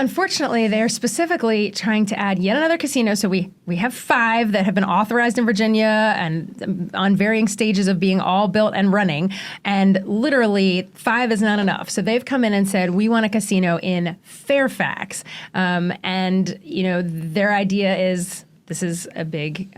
unfortunately, they're specifically trying to add yet another casino. So we have 5 that have been authorized in Virginia and on varying stages of being all built and running. And literally 5 is not enough. So they've come in and said, we want a casino in Fairfax. And, their idea is, this is a big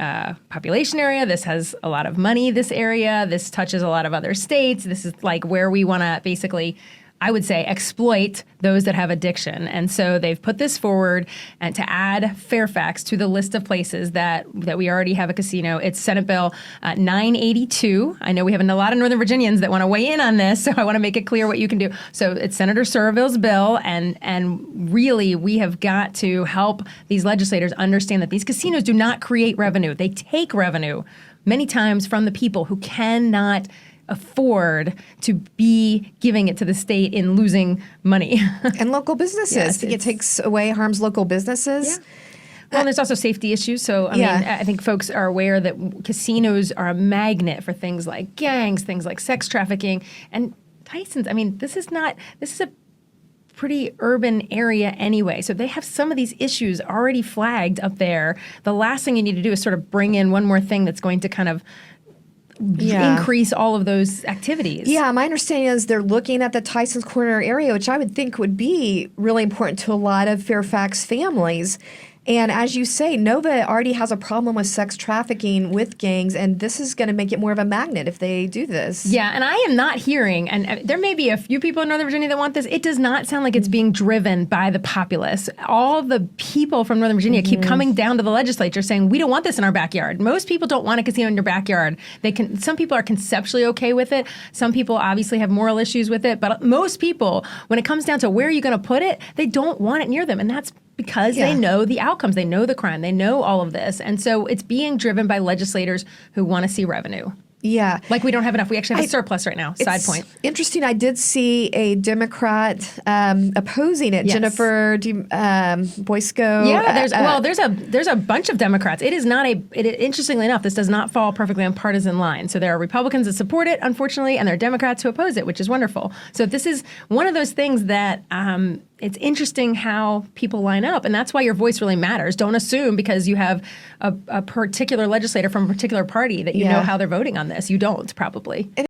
population area. This has a lot of money, this area. This touches a lot of other states. This is like where we want to basically, I would say, exploit those that have addiction. And so they've put this forward and to add Fairfax to the list of places that we already have a casino. It's Senate Bill 982. I know we have a lot of Northern Virginians that want to weigh in on this, so I want to make it clear what you can do. So it's Senator Surville's bill, and really we have got to help these legislators understand that these casinos do not create revenue. They take revenue many times from the people who cannot afford to be giving it to the state in losing money. And local businesses. Yes, it takes away, harms local businesses. Yeah. Well, and there's also safety issues. So, I mean, I think folks are aware that casinos are a magnet for things like gangs, things like sex trafficking. And Tyson's, I mean, this is a pretty urban area anyway. So they have some of these issues already flagged up there. The last thing you need to do is sort of bring in one more thing that's going to kind of increase all of those activities. Yeah, my understanding is they're looking at the Tyson's Corner area, which I would think would be really important to a lot of Fairfax families. And as you say, Nova already has a problem with sex trafficking with gangs, and this is going to make it more of a magnet if they do this. Yeah, and I am not hearing, and there may be a few people in Northern Virginia that want this, it does not sound like it's being driven by the populace. All the people from Northern Virginia keep coming down to the legislature saying, we don't want this in our backyard. Most people don't want a casino in your backyard. Some people are conceptually okay with it. Some people obviously have moral issues with it. But most people, when it comes down to where are you going to put it, they don't want it near them. And that's because they know the outcomes, they know the crime, they know all of this. And so it's being driven by legislators who want to see revenue. Yeah. Like we don't have enough. We actually have a surplus right now. Side point. Interesting. I did see a Democrat opposing it. Yes. Jennifer Boysko. Yeah. There's a bunch of Democrats. It is not interestingly enough, this does not fall perfectly on partisan lines. So there are Republicans that support it, unfortunately, and there are Democrats who oppose it, which is wonderful. So this is one of those things that it's interesting how people line up, and that's why your voice really matters. Don't assume because you have a particular legislator from a particular party that you know how they're voting on this. You don't, probably.